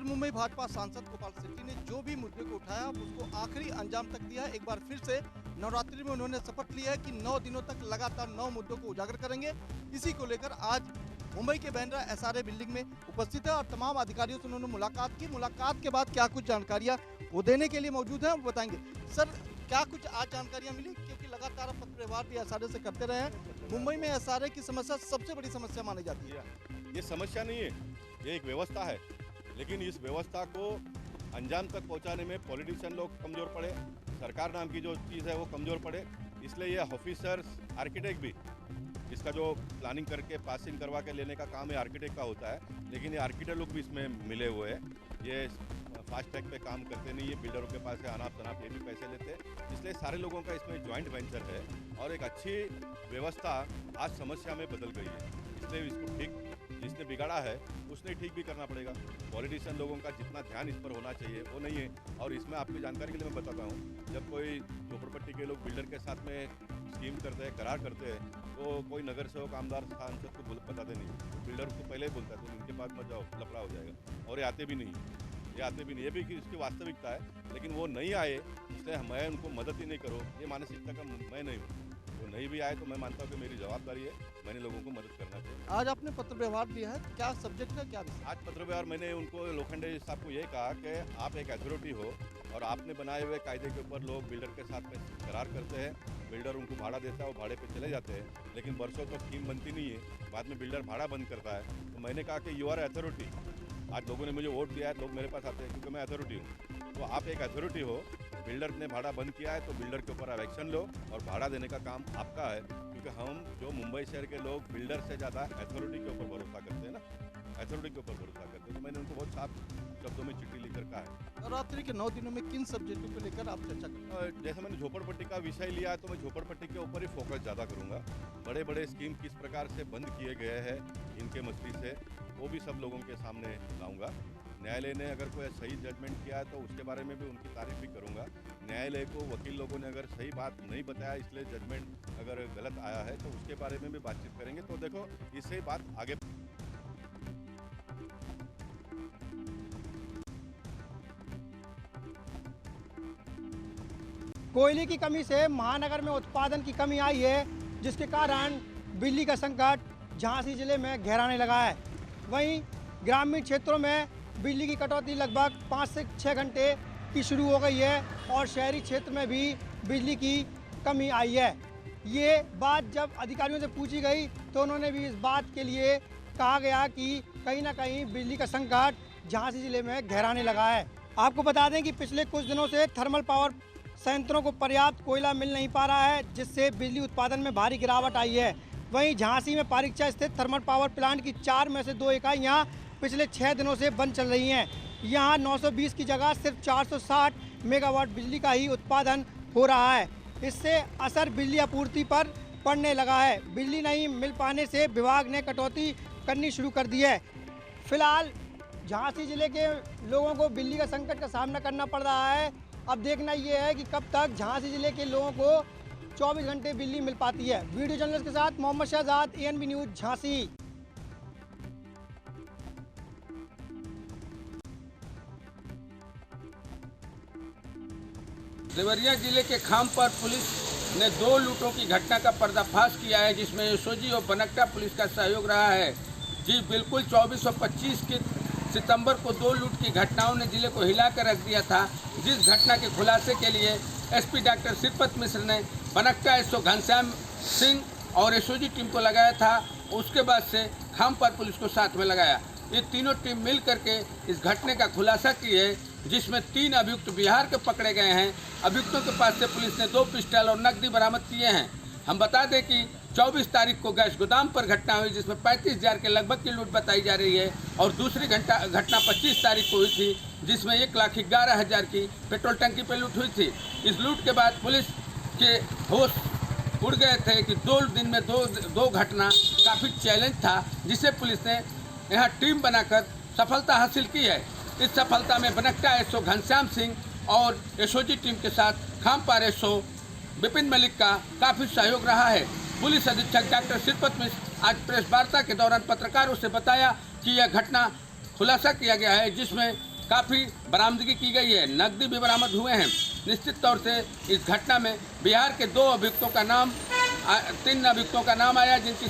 मुंबई भाजपा सांसद गोपाल शेट्टी ने जो भी मुद्दे को उठाया उसको आखिरी अंजाम तक दिया। एक बार फिर से नवरात्रि में उन्होंने शपथ लिया है कि 9 दिनों तक लगातार 9 मुद्दों को उजागर करेंगे। इसी को लेकर आज मुंबई के बांद्रा एसआरए बिल्डिंग में उपस्थित है और तमाम अधिकारियों से उन्होंने मुलाकात की। मुलाकात के बाद क्या कुछ जानकारियां वो देने के लिए मौजूद हैं, वो बताएंगे। सर, क्या कुछ आज जानकारियां मिली? क्योंकि लगातार आप पत्र व्यवहार भी एसआरए से करते रहे हैं। मुंबई में एसआरए की समस्या सबसे बड़ी समस्या मानी जाती है। ये समस्या नहीं है, ये एक व्यवस्था है, लेकिन इस व्यवस्था को अंजाम तक पहुंचाने में पॉलिटिशियन लोग कमज़ोर पड़े, सरकार नाम की जो चीज़ है वो कमज़ोर पड़े। इसलिए ये ऑफिसर्स, आर्किटेक्ट भी, इसका जो प्लानिंग करके पासिंग करवा के लेने का काम है आर्किटेक्ट का होता है, लेकिन ये आर्किटेक्ट लोग भी इसमें मिले हुए हैं। ये फास्ट ट्रैक पे काम करते नहीं है, बिल्डरों के पास से अनाप शनाप ये भी पैसे लेते हैं। इसलिए सारे लोगों का इसमें ज्वाइंट वेंचर है और एक अच्छी व्यवस्था आज समस्या में बदल गई है। इसलिए इसको ठीक, जिसने बिगाड़ा है उसने ठीक भी करना पड़ेगा। पॉलिटिशियन लोगों का जितना ध्यान इस पर होना चाहिए वो नहीं है। और इसमें आपकी जानकारी के लिए मैं बताता हूँ, जब कोई झोपड़पट्टी के लोग बिल्डर के साथ में स्कीम करते हैं, करार करते हैं, तो कोई नगर सेवक, आमदार, सांसद को बताते नहीं। बिल्डर को पहले ही बोलता है तो उनके पास मत जाओ, लफड़ा हो जाएगा। और ये आते भी नहीं, ये भी इसकी वास्तविकता है। लेकिन वो नहीं आए, इसलिए मैं उनको मदद ही नहीं करो, ये मानसिकता का मैं नहीं हूँ। वो नहीं भी आए तो मैं मानता हूँ कि मेरी जवाबदारी है, मैंने लोगों को मदद करना चाहिए। आज आपने पत्र व्यवहार दिया है, क्या सब्जेक्ट है, क्या विषय? आज पत्र व्यवहार मैंने उनको, लोखंडे साहब को ये कहा कि आप एक अथॉरिटी हो और आपने बनाए हुए कायदे के ऊपर लोग बिल्डर के साथ में करार करते हैं, बिल्डर उनको भाड़ा देता है, वो भाड़े पे चले जाते हैं, लेकिन बरसों तक स्कीम बनती नहीं है, बाद में बिल्डर भाड़ा बंद करता है। तो मैंने कहा कि यू आर अथॉरिटी। आज लोगों ने मुझे वोट दिया है, लोग मेरे पास आते हैं क्योंकि मैं अथॉरिटी हूँ। तो आप एक अथॉरिटी हो, बिल्डर ने भाड़ा बंद किया है तो बिल्डर के ऊपर एक्शन लो और भाड़ा देने का काम आपका है। क्योंकि हम जो मुंबई शहर के लोग बिल्डर से ज़्यादा अथॉरिटी के ऊपर भरोसा करते हैं ना, अथॉरिटी के ऊपर भरोसा करते हैं। तो मैंने उनको बहुत साफ शब्दों में चिट्ठी लिखकर कहा है। नवरात्रि के 9 दिनों में किन सब्जेक्टों को लेकर आप चर्चा करें? जैसे मैंने झोपड़पट्टी का विषय लिया है तो मैं झोपड़पट्टी के ऊपर ही फोकस ज़्यादा करूँगा। बड़े बड़े स्कीम किस प्रकार से बंद किए गए हैं इनके मस्ती से, वो भी सब लोगों के सामने लाऊंगा। न्यायालय ने अगर कोई सही जजमेंट किया है तो उसके बारे में भी उनकी तारीफ भी करूंगा। न्यायालय को वकील लोगों ने अगर सही बात नहीं बताया, इसलिए जजमेंट अगर गलत आया है तो उसके बारे में भी बातचीत करेंगे। तो देखो, इससे बात आगे। कोयले की कमी से महानगर में उत्पादन की कमी आई है, जिसके कारण बिजली का संकट झांसी जिले में गहराने लगा है। वहीं ग्रामीण क्षेत्रों में बिजली की कटौती लगभग 5 से 6 घंटे की शुरू हो गई है और शहरी क्षेत्र में भी बिजली की कमी आई है। ये बात जब अधिकारियों से पूछी गई तो उन्होंने भी इस बात के लिए कहा गया कि कहीं ना कहीं बिजली का संकट झांसी जिले में गहराने लगा है। आपको बता दें कि पिछले कुछ दिनों से थर्मल पावर संयंत्रों को पर्याप्त कोयला मिल नहीं पा रहा है, जिससे बिजली उत्पादन में भारी गिरावट आई है। वहीं झांसी में पारिकचा स्थित थर्मल पावर प्लांट की 4 में से 2 इकाइयाँ पिछले 6 दिनों से बंद चल रही हैं। यहाँ 920 की जगह सिर्फ 460 मेगावाट बिजली का ही उत्पादन हो रहा है। इससे असर बिजली आपूर्ति पर पड़ने लगा है। बिजली नहीं मिल पाने से विभाग ने कटौती करनी शुरू कर दी है। फिलहाल झांसी जिले के लोगों को बिजली का संकट का सामना करना पड़ रहा है। अब देखना ये है कि कब तक झांसी जिले के लोगों को 24 घंटे बिजली मिल पाती है। वीडियो जर्नलिस्ट के साथ मोहम्मद शहजाद, ANB न्यूज़, झांसी। देवरिया जिले के खामपर पुलिस ने 2 लूटों की घटना का पर्दाफाश किया है, जिसमें एसओजी और बनकटा पुलिस का सहयोग रहा है। जी बिल्कुल, 24 और 25 की सितंबर को 2 लूट की घटनाओं ने जिले को हिलाकर रख दिया था। जिस घटना के खुलासे के लिए एसपी डॉक्टर श्रीपत मिश्र ने बनकटा एसओ घनश्याम सिंह और एसओजी टीम को लगाया था, उसके बाद से खामपर पुलिस को साथ में लगाया। ये तीनों टीम मिल करके इस घटने का खुलासा की है, जिसमें 3 अभियुक्त बिहार के पकड़े गए हैं। अभियुक्तों के पास से पुलिस ने 2 पिस्टल और नकदी बरामद किए हैं। हम बता दें कि 24 तारीख को गैस गोदाम पर घटना हुई, जिसमें 35,000 के लगभग की लूट बताई जा रही है, और दूसरी घटना 25 तारीख को हुई थी, जिसमें 1,11,000 की पेट्रोल टंकी पर लूट हुई थी। इस लूट के बाद पुलिस के होश उड़ गए थे कि 2 दिन में दो घटना काफ़ी चैलेंज था, जिसे पुलिस ने यहाँ टीम बनाकर सफलता हासिल की है। इस सफलता में बनकटा एसओ घनश्याम सिंह और एसओजी टीम के साथ खामपार एसओ विपिन मलिक का काफ़ी सहयोग रहा है। पुलिस अधीक्षक डॉक्टर श्रीपत मिश्र आज प्रेस वार्ता के दौरान पत्रकारों से बताया कि यह घटना खुलासा किया गया है, जिसमें काफ़ी बरामदगी की गई है, नकदी भी बरामद हुए हैं। निश्चित तौर से इस घटना में बिहार के 3 अभियुक्तों का नाम आया, जिनकी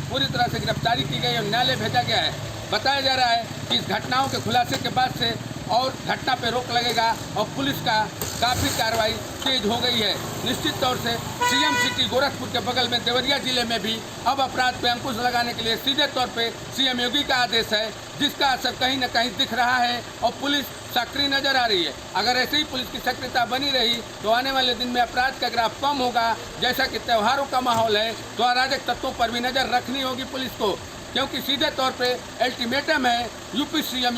पूरी तरह से गिरफ्तारी की गई और न्यायालय भेजा गया है। बताया जा रहा है कि इस घटनाओं के खुलासे के बाद से और घटना पर रोक लगेगा और पुलिस का काफ़ी कार्रवाई तेज हो गई है। निश्चित तौर से सीएम सिटी गोरखपुर के बगल में देवरिया जिले में भी अब अपराध पे अंकुश लगाने के लिए सीधे तौर पे सीएम योगी का आदेश है, जिसका असर कहीं न कहीं दिख रहा है और पुलिस सक्रिय नजर आ रही है। अगर ऐसे ही पुलिस की सक्रियता बनी रही तो आने वाले दिन में अपराध का ग्राफ कम होगा। जैसा कि त्योहारों का माहौल है तो अराजक तत्वों पर भी नजर रखनी होगी पुलिस को, क्योंकि सीधे तौर पे अल्टीमेटम है यूपी सीएम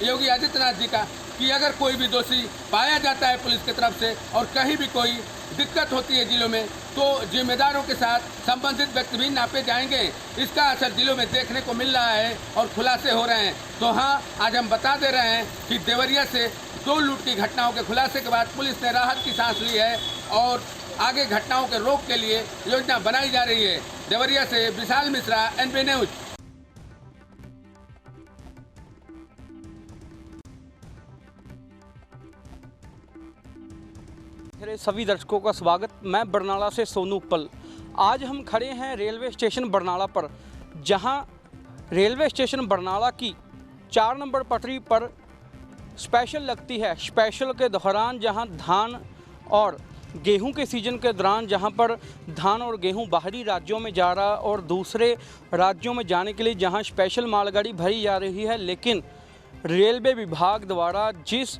योगी आदित्यनाथ जी का कि अगर कोई भी दोषी पाया जाता है पुलिस की तरफ से और कहीं भी कोई दिक्कत होती है जिलों में, तो जिम्मेदारों के साथ संबंधित व्यक्ति भी नापे जाएंगे। इसका असर जिलों में देखने को मिल रहा है और खुलासे हो रहे हैं। तो हाँ, आज हम बता दे रहे हैं कि देवरिया से 2 लूट की घटनाओं के खुलासे के बाद पुलिस ने राहत की सांस ली है और आगे घटनाओं के रोक के लिए योजना बनाई जा रही है। देवरिया से विशाल मिश्रा, एनबी न्यूज। मेरे सभी दर्शकों का स्वागत। मैं बरनाला से सोनू पल। आज हम खड़े हैं रेलवे स्टेशन बरनाला पर, जहां रेलवे स्टेशन बरनाला की 4 नंबर पटरी पर स्पेशल लगती है। स्पेशल के दौरान जहां धान और गेहूं के सीज़न के दौरान जहां पर धान और गेहूं बाहरी राज्यों में जा रहा और दूसरे राज्यों में जाने के लिए जहां स्पेशल मालगाड़ी भरी जा रही है, लेकिन रेलवे विभाग द्वारा जिस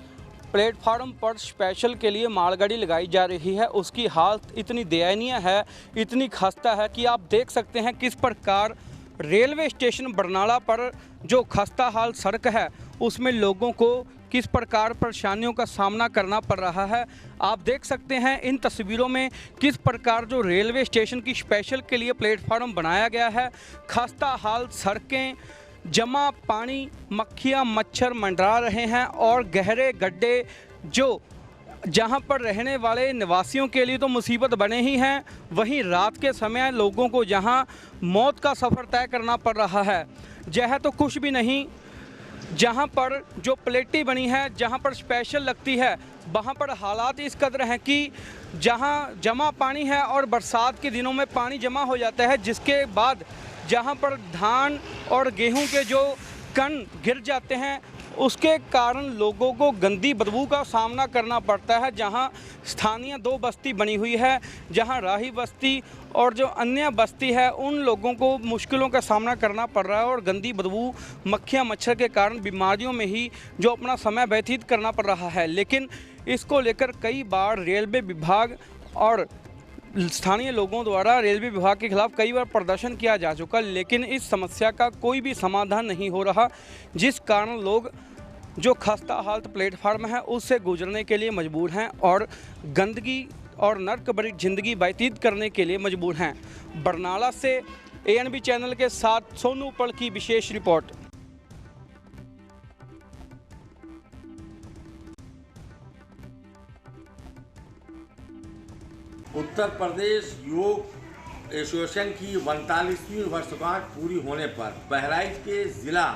प्लेटफार्म पर स्पेशल के लिए मालगाड़ी लगाई जा रही है उसकी हालत इतनी दयनीय है, इतनी खस्ता है कि आप देख सकते हैं किस प्रकार रेलवे स्टेशन बरनाला पर जो खस्ता हाल सड़क है उसमें लोगों को किस प्रकार परेशानियों का सामना करना पड़ रहा है। आप देख सकते हैं इन तस्वीरों में किस प्रकार जो रेलवे स्टेशन की स्पेशल के लिए प्लेटफार्म बनाया गया है, खस्ता हाल सड़कें, जमा पानी, मक्खियाँ मच्छर मंडरा रहे हैं और गहरे गड्ढे जो जहां पर रहने वाले निवासियों के लिए तो मुसीबत बने ही हैं, वहीं रात के समय लोगों को जहां मौत का सफ़र तय करना पड़ रहा है। यह तो कुछ भी नहीं, जहां पर जो प्लेटी बनी है, जहां पर स्पेशल लगती है, वहां पर हालात इस कदर हैं कि जहां जमा पानी है और बरसात के दिनों में पानी जमा हो जाता है, जिसके बाद जहां पर धान और गेहूं के जो कण गिर जाते हैं उसके कारण लोगों को गंदी बदबू का सामना करना पड़ता है। जहां स्थानीय 2 बस्ती बनी हुई है, जहां राही बस्ती और जो अन्य बस्ती है उन लोगों को मुश्किलों का सामना करना पड़ रहा है और गंदी बदबू, मक्खियां मच्छर के कारण बीमारियों में ही जो अपना समय व्यतीत करना पड़ रहा है। लेकिन इसको लेकर कई बार रेलवे विभाग और स्थानीय लोगों द्वारा रेलवे विभाग के खिलाफ कई बार प्रदर्शन किया जा चुका, लेकिन इस समस्या का कोई भी समाधान नहीं हो रहा, जिस कारण लोग जो खस्ता हालत प्लेटफार्म है उससे गुजरने के लिए मजबूर हैं और गंदगी और नर्क भरी जिंदगी व्यतीत करने के लिए मजबूर हैं। बरनाला से ANB चैनल के साथ सोनू पल की विशेष रिपोर्ट। उत्तर प्रदेश योग एसोसिएशन की 45वीं वर्षगांठ पूरी होने पर बहराइच के जिला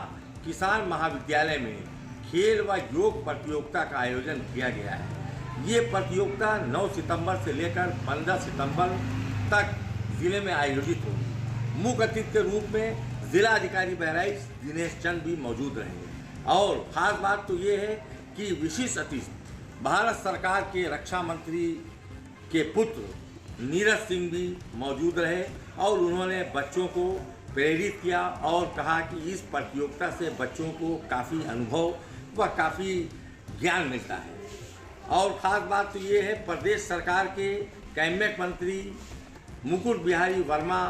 किसान महाविद्यालय में खेल व योग प्रतियोगिता का आयोजन किया गया है। ये प्रतियोगिता 9 सितंबर से लेकर 15 सितंबर तक जिले में आयोजित होगी। मुख्य अतिथि के रूप में जिला अधिकारी बहराइच दिनेश चंद भी मौजूद रहेंगे और ख़ास बात तो ये है कि विशिष्ट अतिथि भारत सरकार के रक्षा मंत्री के पुत्र नीरज सिंह भी मौजूद रहे और उन्होंने बच्चों को प्रेरित किया और कहा कि इस प्रतियोगिता से बच्चों को काफ़ी अनुभव व काफ़ी ज्ञान मिलता है। और ख़ास बात तो ये है प्रदेश सरकार के कैबिनेट मंत्री मुकुट बिहारी वर्मा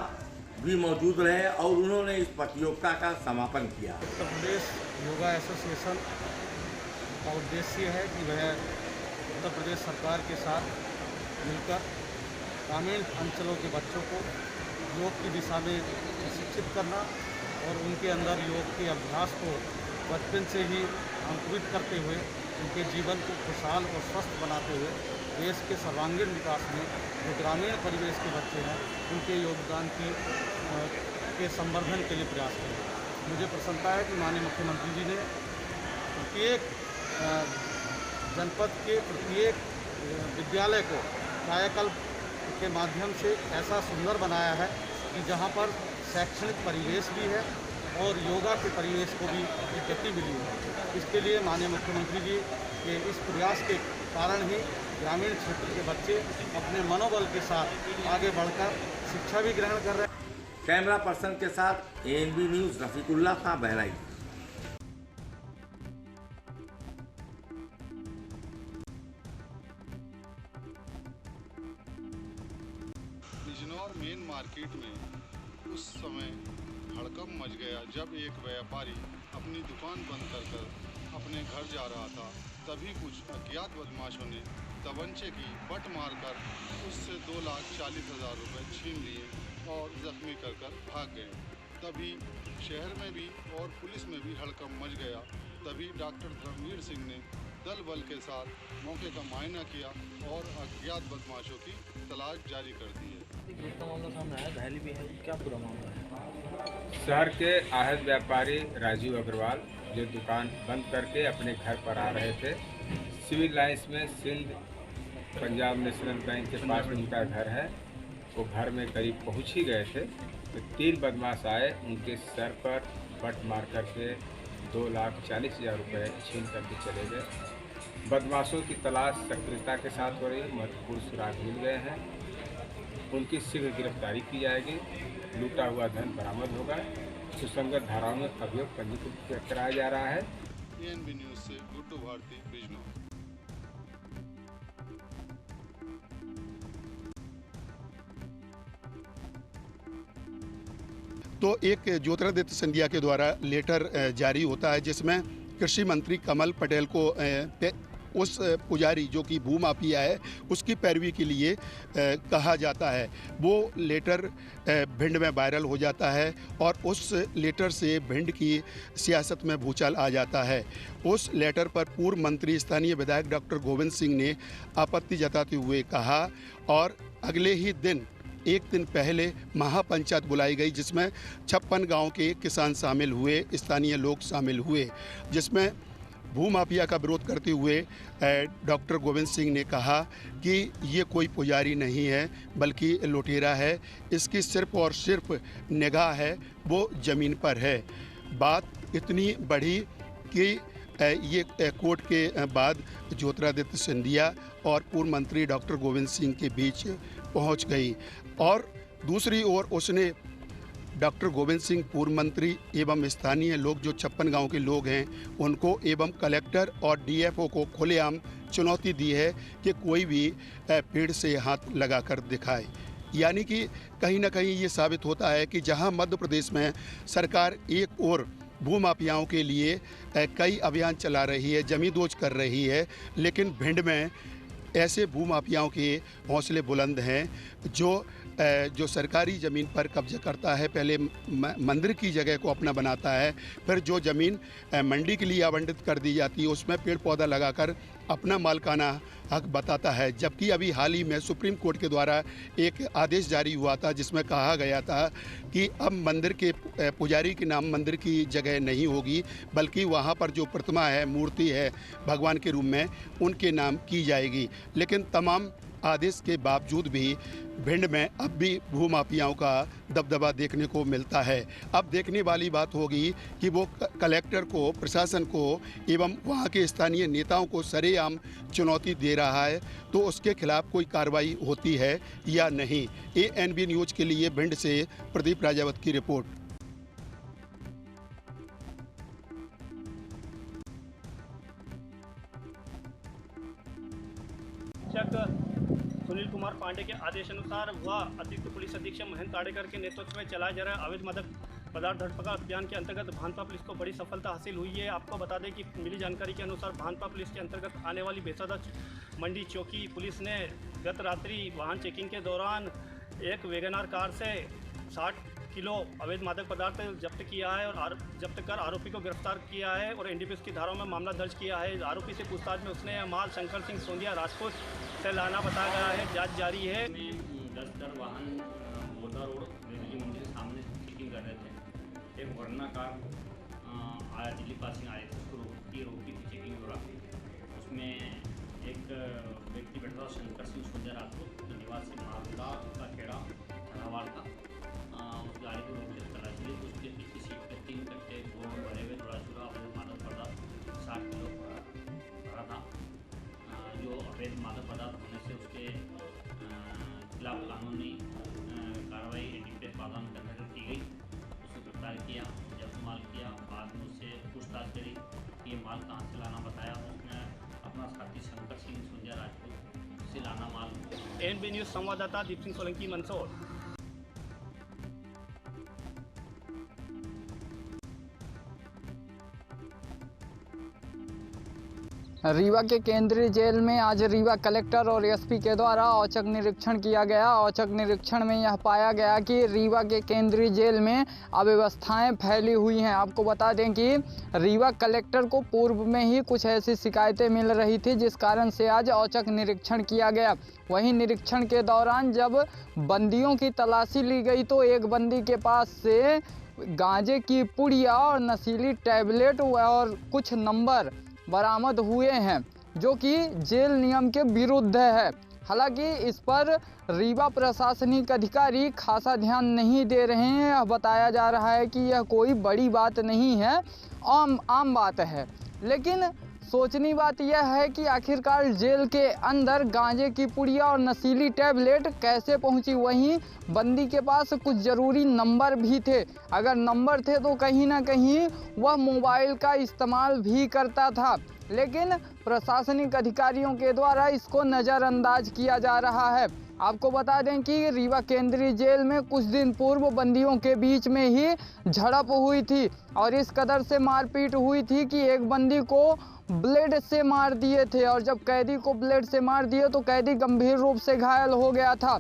भी मौजूद रहे और उन्होंने इस प्रतियोगिता का समापन किया। उत्तर प्रदेश योगा एसोसिएशन का उद्देश्य है कि वह उत्तर प्रदेश सरकार के साथ मिलकर ग्रामीण अंचलों के बच्चों को योग की दिशा में शिक्षित करना और उनके अंदर योग के अभ्यास को बचपन से ही अंकुरित करते हुए उनके जीवन को खुशहाल और स्वस्थ बनाते हुए देश के सर्वांगीण विकास में जो ग्रामीण परिवेश के बच्चे हैं उनके योगदान के संवर्धन के लिए प्रयास करें। मुझे प्रसन्नता है कि माननीय मुख्यमंत्री जी ने प्रत्येक जनपद के प्रत्येक विद्यालय को कायाकल्प के माध्यम से ऐसा सुंदर बनाया है कि जहाँ पर शैक्षणिक परिवेश भी है और योगा के परिवेश को भी एक गति मिली है। इसके लिए माननीय मुख्यमंत्री जी के इस प्रयास के कारण ही ग्रामीण क्षेत्र के बच्चे अपने मनोबल के साथ आगे बढ़कर शिक्षा भी ग्रहण कर रहे हैं। कैमरा पर्सन के साथ ANB न्यूज़ रफीकुल्ला खां बहराइच। बिजनौर मेन मार्केट में उस समय हड़कंप मच गया जब एक व्यापारी अपनी दुकान बंद कर अपने घर जा रहा था। तभी कुछ अज्ञात बदमाशों ने तमंचे की बट मारकर उससे 2,40,000 रुपये छीन लिए और जख्मी कर भाग गए। तभी शहर में भी और पुलिस में भी हड़कंप मच गया। तभी डॉक्टर धर्मवीर सिंह ने दल बल के साथ मौके का मुआयना किया और अज्ञात बदमाशों की तलाश जारी कर दी है। क्या पूरा मामला है? शहर के आहत व्यापारी राजीव अग्रवाल जो दुकान बंद करके अपने घर पर आ रहे थे, सिविल लाइन्स में सिंध पंजाब नेशनल बैंक के पास उनका घर है, वो घर में करीब पहुंच ही गए थे तो 3 बदमाश आए, उनके सर पर बट मार करके 2,40,000 रुपये छीन करके चले गए। बदमाशों की तलाश सक्रियता के साथ हो रही, महत्वपूर्ण सुराग मिल गए हैं, उनकी शीघ्र गिरफ्तारी की जाएगी, लूटा हुआ धन बरामद होगा, सुसंगत धाराओं में अभियोग पंजीकृत कराया जा रहा है। ANB न्यूज़ से गुड्डू भारती, बिजनौर। तो एक ज्योतिरादित्य सिंधिया के द्वारा लेटर जारी होता है जिसमें कृषि मंत्री कमल पटेल को उस पुजारी जो कि भूमाफिया है उसकी पैरवी के लिए कहा जाता है। वो लेटर भिंड में वायरल हो जाता है और उस लेटर से भिंड की सियासत में भूचाल आ जाता है। उस लेटर पर पूर्व मंत्री स्थानीय विधायक डॉक्टर गोविंद सिंह ने आपत्ति जताते हुए कहा और अगले ही दिन एक दिन पहले महापंचायत बुलाई गई जिसमें 56 गांव के किसान शामिल हुए, स्थानीय लोग शामिल हुए, जिसमें भूमाफिया का विरोध करते हुए डॉक्टर गोविंद सिंह ने कहा कि ये कोई पुजारी नहीं है बल्कि लुटेरा है, इसकी सिर्फ और सिर्फ निगाह है वो ज़मीन पर है। बात इतनी बढ़ी कि ये कोर्ट के बाद ज्योतिरादित्य सिंधिया और पूर्व मंत्री डॉक्टर गोविंद सिंह के बीच पहुंच गई और दूसरी ओर उसने डॉक्टर गोविंद सिंह पूर्व मंत्री एवं स्थानीय लोग जो 56 गांव के लोग हैं उनको एवं कलेक्टर और DFO को खुलेआम चुनौती दी है कि कोई भी पेड़ से हाथ लगाकर दिखाए। यानी कि कहीं ना कहीं ये साबित होता है कि जहां मध्य प्रदेश में सरकार एक और भूमाफियाओं के लिए कई अभियान चला रही है, जमींदोज कर रही है, लेकिन भिंड में ऐसे भूमाफियाओं के हौसले बुलंद हैं जो सरकारी ज़मीन पर कब्जा करता है, पहले मंदिर की जगह को अपना बनाता है, फिर जो ज़मीन मंडी के लिए आवंटित कर दी जाती है उसमें पेड़ पौधा लगाकर अपना मालिकाना हक बताता है। जबकि अभी हाल ही में सुप्रीम कोर्ट के द्वारा एक आदेश जारी हुआ था जिसमें कहा गया था कि अब मंदिर के पुजारी के नाम मंदिर की जगह नहीं होगी बल्कि वहाँ पर जो प्रतिमा है, मूर्ति है भगवान के रूप में, उनके नाम की जाएगी। लेकिन तमाम आदेश के बावजूद भी भिंड में अब भी भूमाफियाओं का दबदबा देखने को मिलता है। अब देखने वाली बात होगी कि वो कलेक्टर को, प्रशासन को एवं वहाँ के स्थानीय नेताओं को सरेआम चुनौती दे रहा है तो उसके खिलाफ कोई कार्रवाई होती है या नहीं। ANB न्यूज़ के लिए भिंड से प्रदीप राजावत की रिपोर्ट। सुनील कुमार पांडे के आदेशानुसार व अतिरिक्त पुलिस अधीक्षक महेंद्र ताड़ेकर के नेतृत्व में चलाए जा रहे अवैध मादक पदार्थ धरपकड़ अभियान के अंतर्गत भानपा पुलिस को बड़ी सफलता हासिल हुई है। आपको बता दें कि मिली जानकारी के अनुसार भानपा पुलिस के अंतर्गत आने वाली बेसादा मंडी चौकी पुलिस ने गत रात्रि वाहन चेकिंग के दौरान एक वैगनार कार से 60 किलो अवैध मादक पदार्थ जब्त किया है और जब्त कर आरोपी को गिरफ्तार किया है और NDPS की धाराओं में मामला दर्ज किया है। आरोपी से पूछताछ में उसने माल शंकर सिंह सोंदिया राजपूत से लाना बताया गया है, जांच जारी है। 10 वाहन मोदा रोड बिजली मंडी के सामने चेकिंग कर रहे थे। एक वर्ना कार दिल्ली पासिंग आए थे की रोड की चेकिंग हो रहा था। उसमें एक व्यक्ति बैठा था, शंकर सिंह सोजा राजपूत, निवासी मालदा का खेड़ा झालावाड़ का। उस गाड़ी को रोक कर तलाशी ली। उसके पीछे सीट पे 3 कट्टे गोल भरे हुए थोड़ा चूरा अवैध मादक पदार्थ 60 किलो भरा था। जो अवैध मादक पदार्थ होने से उसके खिलाफ कानूनी कार्रवाई एनडीपीएस प्रावधान के अंतर्गत की गई। उसको गिरफ्तार किया, जब्त माल किया। बाद में उससे पूछताछ करी कि ये माल कहाँ से लाना बताया। उसने अपना साथी शंकर सिंह सुंजा राजपूत से लाना माल। एनबी न्यूज़ संवाददाता दीप सिंह सोलंकी, मंदसौर। रीवा के केंद्रीय जेल में आज रीवा कलेक्टर और एसपी के द्वारा औचक निरीक्षण किया गया। औचक निरीक्षण में यह पाया गया कि रीवा के केंद्रीय जेल में अव्यवस्थाएं फैली हुई हैं। आपको बता दें कि रीवा कलेक्टर को पूर्व में ही कुछ ऐसी शिकायतें मिल रही थी, जिस कारण से आज औचक निरीक्षण किया गया। वहीं निरीक्षण के दौरान जब बंदियों की तलाशी ली गई तो एक बंदी के पास से गांजे की पुड़िया और नशीली टैबलेट और कुछ नंबर बरामद हुए हैं, जो कि जेल नियम के विरुद्ध है। हालांकि इस पर रीवा प्रशासनिक अधिकारी खासा ध्यान नहीं दे रहे हैं। बताया जा रहा है कि यह कोई बड़ी बात नहीं है, आम बात है। लेकिन सोचनी बात यह है कि आखिरकार जेल के अंदर गांजे की पुड़िया और नशीली टैबलेट कैसे पहुंची। वहीं बंदी के पास कुछ ज़रूरी नंबर भी थे। अगर नंबर थे तो कहीं ना कहीं वह मोबाइल का इस्तेमाल भी करता था, लेकिन प्रशासनिक अधिकारियों के द्वारा इसको नज़रअंदाज किया जा रहा है। आपको बता दें कि रीवा केंद्रीय जेल में कुछ दिन पूर्व बंदियों के बीच में ही झड़प हुई थी और इस कदर से मारपीट हुई थी कि एक बंदी को ब्लेड से मार दिए थे और जब कैदी को ब्लेड से मार दिए तो कैदी गंभीर रूप से घायल हो गया था।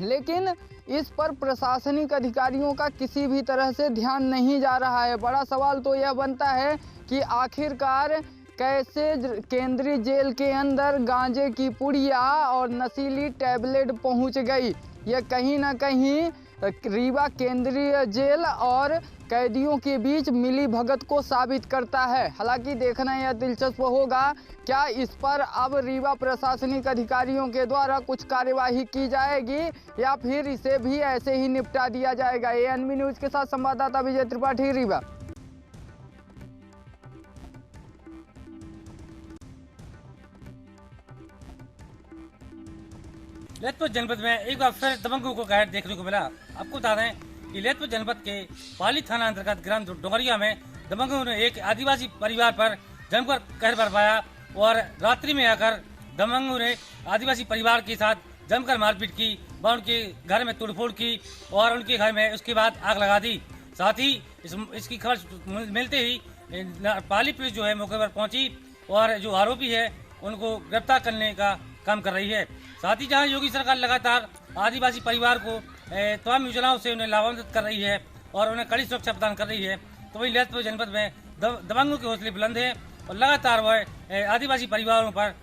लेकिन इस पर प्रशासनिक अधिकारियों का किसी भी तरह से ध्यान नहीं जा रहा है। बड़ा सवाल तो यह बनता है कि आखिरकार कैसे केंद्रीय जेल के अंदर गांजे की पुड़िया और नशीली टैबलेट पहुंच गई। यह कहीं ना कहीं रीवा केंद्रीय जेल और कैदियों के बीच मिली भगत को साबित करता है। हालांकि देखना यह दिलचस्प होगा, क्या इस पर अब रीवा प्रशासनिक अधिकारियों के द्वारा कुछ कार्यवाही की जाएगी या फिर इसे भी ऐसे ही निपटा दिया जाएगा। एएनबी न्यूज़ के साथ संवाददाता विजय त्रिपाठी, रीवा। ललितपुर जनपद में एक बार फिर दबंगों को कहर देखने को मिला। आपको बता दें कि ललितपुर जनपद के पाली थाना अंतर्गत ग्राम डोंगरिया में दबंगों ने एक आदिवासी परिवार पर जमकर कहर बरपाया और रात्रि में आकर दबंगों ने आदिवासी परिवार के साथ जमकर मारपीट की व उनके घर में तोड़फोड़ की और उनके घर में उसके बाद आग लगा दी। साथ ही इसकी खबर मिलते ही पाली पुलिस जो है मौके पर पहुंची और जो आरोपी है उनको गिरफ्तार करने का काम कर रही है। साथ ही जहां योगी सरकार लगातार आदिवासी परिवार को तमाम योजनाओं से उन्हें लाभान्वित कर रही है और उन्हें कड़ी सुरक्षा प्रदान कर रही है, तो वहीं ललितपुर जनपद में दबंगों के हौसले बुलंद हैं और लगातार वह आदिवासी परिवारों पर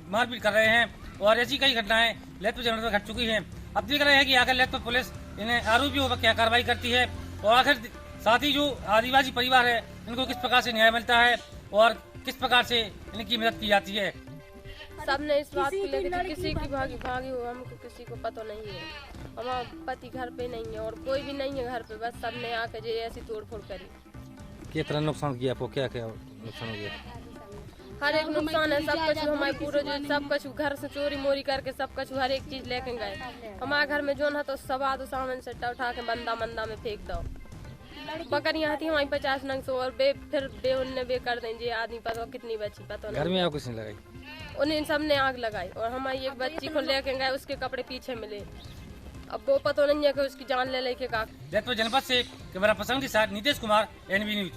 मारपीट कर रहे हैं और ऐसी कई घटनाएं ललितपुर जनपद में घट चुकी हैं। अब देख रहे हैं कि आखिर ललितपुर पुलिस इन्हें आरोपियों पर क्या कार्रवाई करती है और आखिर साथ ही जो आदिवासी परिवार है इनको किस प्रकार से न्याय मिलता है और किस प्रकार से इनकी मदद की जाती है। सबने इस बात को लेकर किसी की भागी हो, हमको किसी को पता नहीं है। हमारा पति घर पे नहीं है और कोई भी नहीं है घर पे, बस सबने आके जो ऐसी तोड़फोड़ करी। कितना नुकसान किया आपको, क्या क्या नुकसान हो गया? हर एक नुकसान है, सब कुछ हमारे पूरे जो सब कुछ घर से चोरी मोरी करके सब कुछ हर एक चीज लेके गए। हमारे घर में जो है तो सब तो सामान से उठा के बंदा में फेंक दो। बकरियाँ थी हमारी 50 नंग सौ और फिर उनने कर देंगे आदमी पता कितनी बची पता नहीं। घर में आग किसने लगाई? उन्हें सबने आग लगाई और हमारी एक बच्ची को लेके गए, उसके कपड़े पीछे मिले। अब वो पता नहीं है कि उसकी जान ले लेके का। ललितपुर जनपद से कैमरा पर्सन के साथ Nitish Kumar, NB news.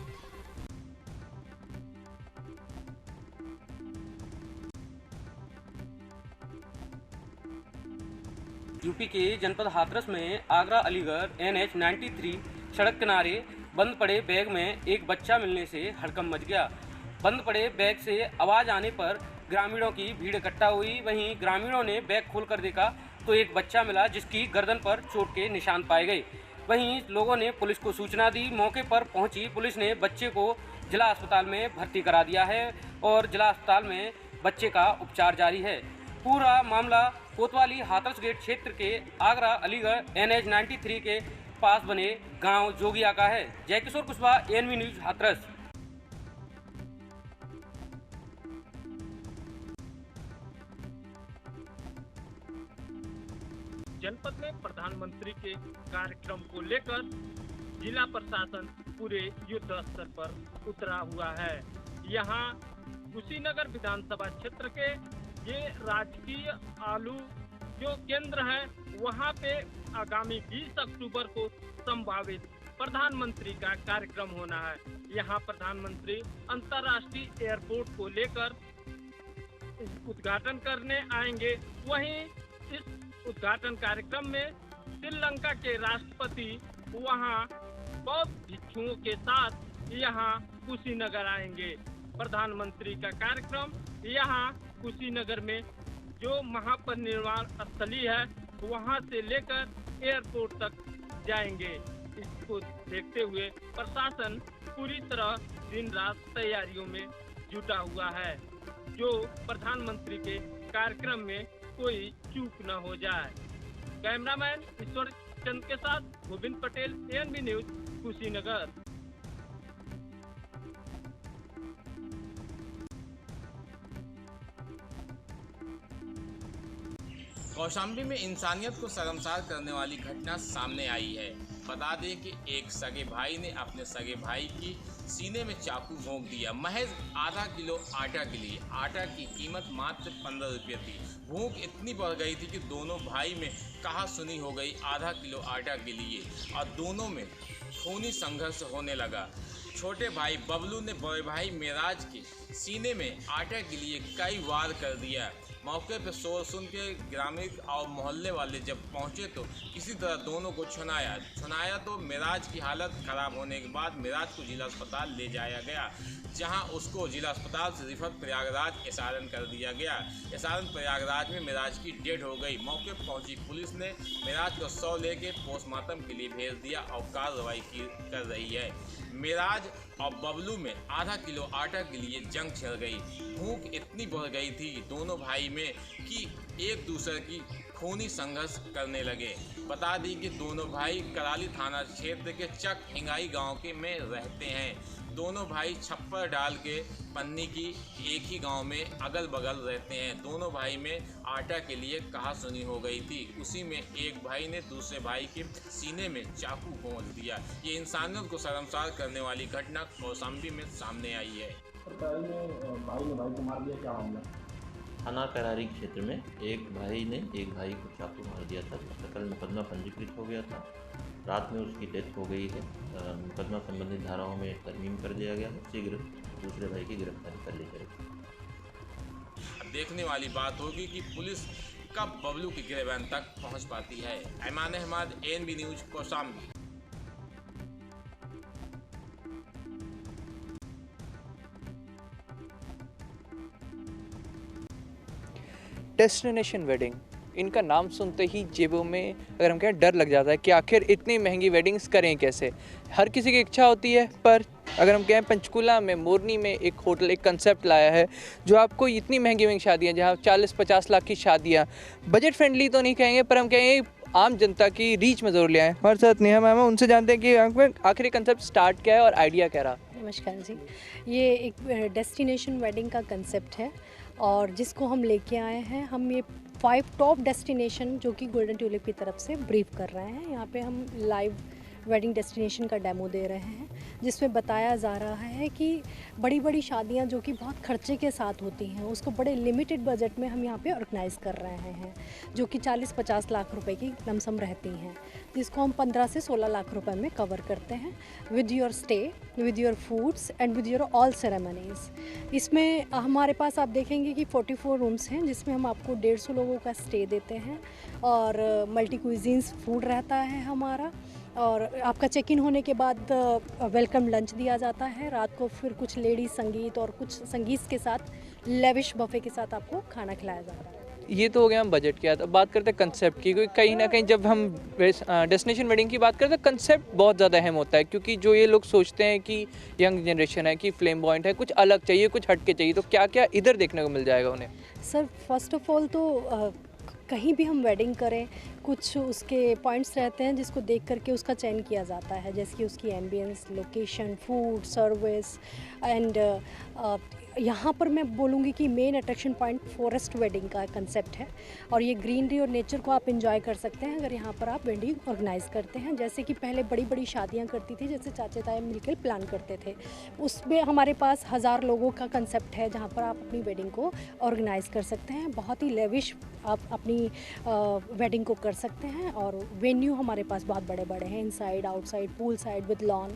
UP के जनपद हाथरस में आगरा अलीगढ़ NH 93 सड़क किनारे बंद पड़े बैग में एक बच्चा मिलने से हड़कंप मच गया। बंद पड़े बैग से आवाज आने पर ग्रामीणों की भीड़ इकट्ठा हुई। वहीं ग्रामीणों ने बैग खोलकर देखा तो एक बच्चा मिला जिसकी गर्दन पर चोट के निशान पाए गए। वहीं लोगों ने पुलिस को सूचना दी। मौके पर पहुंची पुलिस ने बच्चे को जिला अस्पताल में भर्ती करा दिया है और जिला अस्पताल में बच्चे का उपचार जारी है। पूरा मामला कोतवाली हाथरस गेट क्षेत्र के आगरा अलीगढ़ NH 93 के पास बने गांव जोगिया का है। जय किशोर कुशवाहा, ANV न्यूज, हाथरस। जनपद में प्रधानमंत्री के कार्यक्रम को लेकर जिला प्रशासन पूरे युद्ध स्तर पर उतरा हुआ है। यहाँ कुशीनगर विधानसभा क्षेत्र के ये राजकीय आलू जो केंद्र है, वहाँ पे आगामी 20 अक्टूबर को संभावित प्रधानमंत्री का कार्यक्रम होना है। यहाँ प्रधानमंत्री अंतर्राष्ट्रीय एयरपोर्ट को लेकर उद्घाटन करने आएंगे। वहीं इस उद्घाटन कार्यक्रम में श्रीलंका के राष्ट्रपति वहां बौद्ध भिक्षुओं के साथ यहां कुशीनगर आएंगे। प्रधानमंत्री का कार्यक्रम यहां कुशीनगर में जो महापरिनिर्वाण स्थली है वहां से लेकर एयरपोर्ट तक जाएंगे। इसको देखते हुए प्रशासन पूरी तरह दिन रात तैयारियों में जुटा हुआ है, जो प्रधानमंत्री के कार्यक्रम में कोई चूक न हो जाए। कैमरामैन ईश्वर चंद के साथ गोविंद पटेल, ANV न्यूज, कुशीनगर। कौशाम्बी में इंसानियत को शर्मसार करने वाली घटना सामने आई है। बता दें कि एक सगे भाई ने अपने सगे भाई की सीने में चाकू भोंक दिया, महज आधा किलो आटा के लिए। आटा की कीमत मात्र 15 रुपये थी। भूख इतनी बढ़ गई थी कि दोनों भाई में कहा सुनी हो गई आधा किलो आटा के लिए, और दोनों में खूनी संघर्ष होने लगा। छोटे भाई बबलू ने बड़े भाई मेराज के सीने में आटा के लिए कई वार कर दिया। मौके पर शोर सुन के ग्रामीण और मोहल्ले वाले जब पहुंचे तो किसी तरह दोनों को छुनाया तो मेराज की हालत खराब होने के बाद मेराज को जिला अस्पताल ले जाया गया, जहां उसको जिला अस्पताल से रिफर प्रयागराज एसआरएन कर दिया गया। एसआरएन प्रयागराज में मेराज की डेथ हो गई। मौके पर पहुंची पुलिस ने मेराज को 100 लेके पोस्टमार्टम के लिए भेज दिया और कार्रवाई कर रही है। मेराज और बबलू में आधा किलो आटा के लिए जंग छिड़ गई। भूख इतनी बढ़ गई थी दोनों भाई में कि एक दूसरे की खूनी संघर्ष करने लगे। बता दी कि दोनों भाई कराली थाना क्षेत्र के चक हिंगाई गांव के में रहते हैं। दोनों भाई छप्पर डाल के पन्नी की एक ही गांव में अगल बगल रहते हैं। दोनों भाई में आटा के लिए कहा सुनी हो गई थी। उसी में एक भाई ने दूसरे भाई के सीने में चाकू भोंक दिया। ये इंसानियत को शर्मसार करने वाली घटना कौशाम्बी में सामने आई है। भाई ने भाई को मार दिया, क्या मामला? थाना करारी क्षेत्र में एक भाई ने एक भाई को चाकू मार दिया था। कल मुकदमा पंजीकृत हो गया था। रात में उसकी डेथ हो गई है। मुकदमा संबंधित धाराओं में तरमीम कर दिया गया है। शीघ्र दूसरे भाई की गिरफ्तारी कर ली जाएगी। अब देखने वाली बात होगी कि पुलिस कब बबलू की गिरफ्तारी तक पहुंच पाती है। Aiman Ahmad, ANV news, Kaushambi. Destination wedding, इनका नाम सुनते ही जेबों में अगर हम कहें डर लग जाता है कि आखिर इतनी महंगी वेडिंग्स करें कैसे। हर किसी की इच्छा होती है, पर अगर हम कहें पंचकूला में मोरनी में एक होटल एक कंसेप्ट लाया है जो आपको इतनी महंगी महंगी शादियाँ, जहाँ 40-50 लाख की शादियाँ, बजट फ्रेंडली तो नहीं कहेंगे पर हम कहेंगे आम जनता की रीच में ज़रूर ले आएँ। हमारे साथ नेहा मैम, उनसे जानते हैं कि आखिर ये कंसेप्ट स्टार्ट क्या है और आइडिया क्या रहा। नमस्कार जी, ये एक डेस्टिनेशन वेडिंग का कंसेप्ट है और जिसको हम लेके आए हैं। हम ये 5 टॉप डेस्टिनेशन जो कि गोल्डन ट्यूलिप की तरफ से ब्रीफ कर रहे हैं। यहाँ पे हम लाइव वेडिंग डेस्टिनेशन का डेमो दे रहे हैं, जिसमें बताया जा रहा है कि बड़ी बड़ी शादियाँ जो कि बहुत खर्चे के साथ होती हैं, उसको बड़े लिमिटेड बजट में हम यहाँ पे ऑर्गेनाइज़ कर रहे हैं, जो कि 40-50 लाख रुपए की लमसम रहती हैं, जिसको हम 15 से 16 लाख रुपए में कवर करते हैं with your stay, with your foods and with your all ceremonies. इसमें हमारे पास आप देखेंगे कि 44 रूम्स हैं, जिसमें हम आपको 150 लोगों का स्टे देते हैं और मल्टी क्विजीन्स फूड रहता है हमारा। और आपका चेक इन होने के बाद वेलकम लंच दिया जाता है। रात को फिर कुछ लेडीज संगीत और कुछ संगीत के साथ लेविश बफे के साथ आपको खाना खिलाया जाता है। ये तो हो गया हम बजट की। अब बात करते हैं कंसेप्ट की, क्योंकि कहीं ना कहीं जब हम डेस्टिनेशन वेडिंग की बात करते हैं कंसेप्ट बहुत ज़्यादा अहम होता है, क्योंकि जो ये लोग सोचते हैं कि यंग जनरेशन है कि फ्लेम्बॉयंट है, कुछ अलग चाहिए, कुछ हटके चाहिए, तो क्या क्या इधर देखने को मिल जाएगा उन्हें? सर फर्स्ट ऑफ ऑल तो कहीं भी हम वेडिंग करें कुछ उसके पॉइंट्स रहते हैं जिसको देख करके उसका चयन किया जाता है, जैसे कि उसकी ambience, location, food, service and यहाँ पर मैं बोलूँगी कि main attraction point forest wedding का कंसेप्ट है और ये ग्रीनरी और नेचर को आप एंजॉय कर सकते हैं अगर यहाँ पर आप वेडिंग ऑर्गेनाइज़ करते हैं। जैसे कि पहले बड़ी बड़ी शादियाँ करती थी, जैसे चाचा ताया मिलकर प्लान करते थे, उसमें हमारे पास 1000 लोगों का कंसेप्ट है जहाँ पर आप अपनी वेडिंग को ऑर्गेनाइज़ कर सकते हैं। बहुत ही लेविश आप अपनी वेडिंग को कर सकते हैं और वेन्यू हमारे पास बहुत बड़े बड़े हैं, inside outside, pool side with lawn,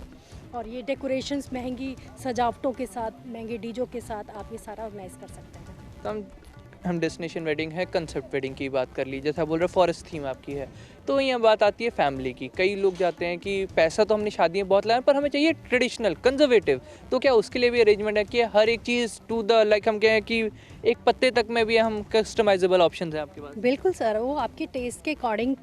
और ये डेकोरेशंस महंगी सजावटों के साथ, महंगे डीजों के साथ आप ये सारा ऑर्गेनाइज कर सकते हैं। तो हम डेस्टिनेशन वेडिंग है, कंसेप्ट वेडिंग की बात कर ली, जैसा बोल रहे फॉरेस्ट थीम आपकी है, तो यहाँ बात आती है फैमिली की। कई लोग जाते हैं कि पैसा तो हमने शादियाँ बहुत लाए पर हमें चाहिए ट्रेडिशनल कंजर्वेटिव, तो क्या उसके लिए भी अरेंजमेंट है कि हर एक चीज़ टू द लाइक हम कहें कि एक पत्ते तक में भी हम कस्टमाइजेबल ऑप्शन हैं आपके पास? बिल्कुल सर, वो आपके टेस्ट के अकॉर्डिंग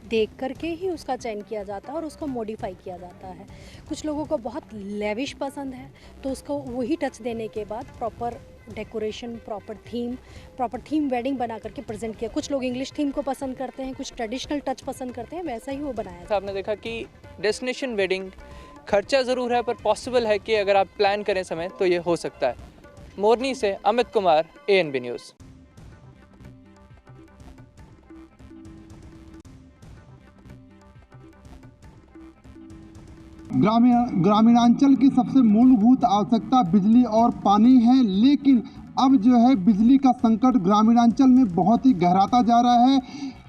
देख करके ही उसका चयन किया जाता है और उसको मॉडिफाई किया जाता है। कुछ लोगों को बहुत लेविश पसंद है तो उसको वही टच देने के बाद proper decoration, proper theme wedding बना करके प्रेजेंट किया। कुछ लोग इंग्लिश थीम को पसंद करते हैं, कुछ ट्रेडिशनल टच पसंद करते हैं, वैसा ही वो बनाया था। आपने देखा कि डेस्टिनेशन वेडिंग खर्चा ज़रूर है पर पॉसिबल है कि अगर आप प्लान करें समय तो ये हो सकता है। मोरनी से अमित कुमार, ANB न्यूज़। ग्रामीणांचल की सबसे मूलभूत आवश्यकता बिजली और पानी है, लेकिन अब जो है बिजली का संकट ग्रामीणांचल में बहुत ही गहराता जा रहा है।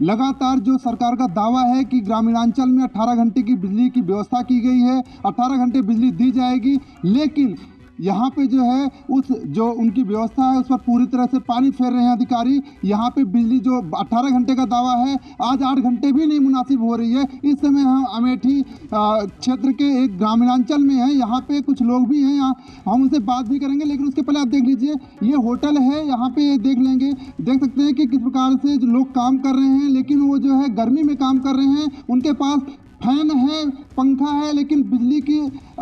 लगातार जो सरकार का दावा है कि ग्रामीणांचल में 18 घंटे की बिजली की व्यवस्था की गई है, 18 घंटे बिजली दी जाएगी, लेकिन यहाँ पे जो है जो उनकी व्यवस्था है उस पर पूरी तरह से पानी फेर रहे हैं अधिकारी। यहाँ पे बिजली जो 18 घंटे का दावा है आज 8 घंटे भी नहीं मुनासिब हो रही है। इस समय हम अमेठी क्षेत्र के एक ग्रामीणांचल में हैं, यहाँ पे कुछ लोग भी हैं, यहाँ हम उनसे बात भी करेंगे, लेकिन उसके पहले आप देख लीजिए ये होटल है, यहाँ पे देख लेंगे, देख सकते हैं कि किस प्रकार से जो लोग काम कर रहे हैं, लेकिन वो जो है गर्मी में काम कर रहे हैं। उनके पास फैन है, पंखा है, लेकिन बिजली के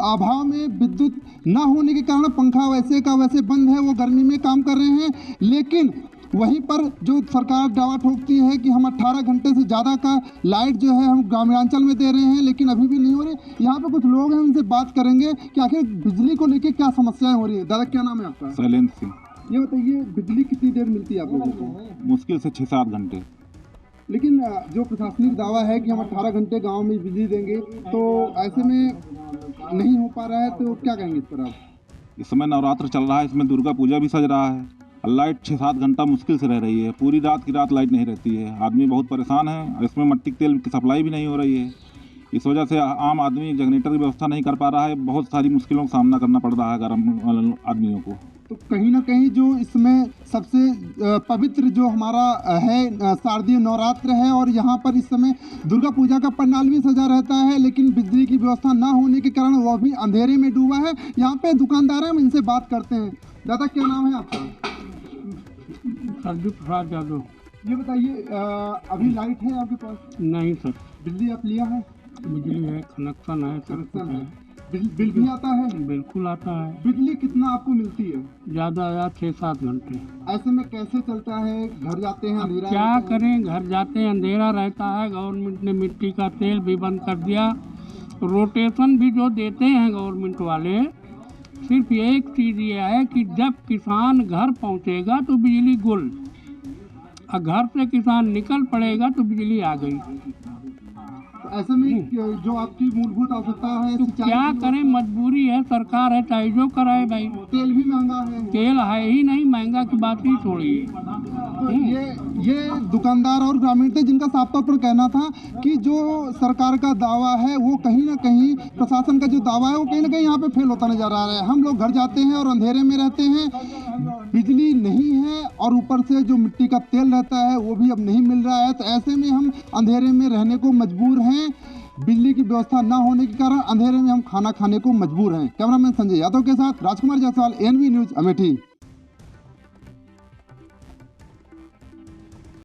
अभाव में विद्युत ना होने के कारण पंखा वैसे का वैसे बंद है, वो गर्मी में काम कर रहे हैं। लेकिन वहीं पर जो सरकार दावा ठोकती है कि हम 18 घंटे से ज़्यादा का लाइट जो है हम ग्रामीणांचल में दे रहे हैं, लेकिन अभी भी नहीं हो रही। यहाँ पे कुछ लोग हैं, उनसे बात करेंगे कि आखिर बिजली को लेकर क्या समस्याएं हो रही है। दादा क्या नाम है आपका? शैलेंद्र सिंह। ये बताइए बिजली कितनी देर मिलती है आप लोगों को? मुश्किल से 6-7 घंटे। लेकिन जो प्रशासनिक दावा है कि हम 18 घंटे गांव में बिजली देंगे, तो ऐसे में नहीं हो पा रहा है, तो क्या कहेंगे इस पर आप? इस समय नवरात्र चल रहा है, इसमें दुर्गा पूजा भी सज रहा है, लाइट 6-7 घंटा मुश्किल से रह रही है, पूरी रात की रात लाइट नहीं रहती है, आदमी बहुत परेशान है। इसमें मट्टी के तेल की सप्लाई भी नहीं हो रही है, इस वजह से आम आदमी जनरेटर की व्यवस्था नहीं कर पा रहा है, बहुत सारी मुश्किलों का सामना करना पड़ रहा है गरीब आदमियों को। तो कहीं ना कहीं जो इसमें सबसे पवित्र जो हमारा है शारदीय नवरात्र है, और यहाँ पर इस समय दुर्गा पूजा का पंडाल भी सजा रहता है, लेकिन बिजली की व्यवस्था ना होने के कारण वह भी अंधेरे में डूबा है। यहाँ पे दुकानदार हैं, हम इनसे बात करते हैं। दादा क्या नाम है आपका? सरजू प्रसाद यादव। ये बताइए अभी लाइट है आपके पास? नहीं सर। बिजली आप लिया है? बिजली है, कनेक्शन है, कनेक्शन है। बिल भी आता है? बिल्कुल आता है। बिजली कितना आपको मिलती है? ज़्यादा 6-7 घंटे। ऐसे में कैसे चलता है? घर जाते हैं अंधेरा, क्या करें, घर जाते हैं अंधेरा रहता है। गवर्नमेंट ने मिट्टी का तेल भी बंद कर दिया, रोटेशन भी जो देते हैं गवर्नमेंट वाले, सिर्फ एक चीज़ ये है कि जब किसान घर पहुंचेगा तो बिजली गुल, और घर से किसान निकल पड़ेगा तो बिजली आ गई। ऐसे में जो आपकी मूलभूत आवश्यकता है, तो क्या करें, मजबूरी है, सरकार है, चाहे जो कराए भाई। तेल भी महंगा है। तेल है ही नहीं, महंगा की बात ही छोड़िए। तो ये दुकानदार और ग्रामीण थे जिनका साफ तौर पर कहना था कि जो सरकार का दावा है वो कहीं ना कहीं, प्रशासन का जो दावा है वो कहीं ना कहीं यहाँ पे फेल होता नजर आ रहा है। हम लोग घर जाते हैं और अंधेरे में रहते हैं, बिजली नहीं है, और ऊपर से जो मिट्टी का तेल रहता है वो भी अब नहीं मिल रहा है। तो ऐसे में हम अंधेरे में रहने को मजबूर हैं। बिजली की व्यवस्था न होने के कारण अंधेरे में हम खाना खाने को मजबूर हैं। कैमरामैन संजय यादव के साथ राजकुमार जायसवाल, ANB न्यूज़, अमेठी।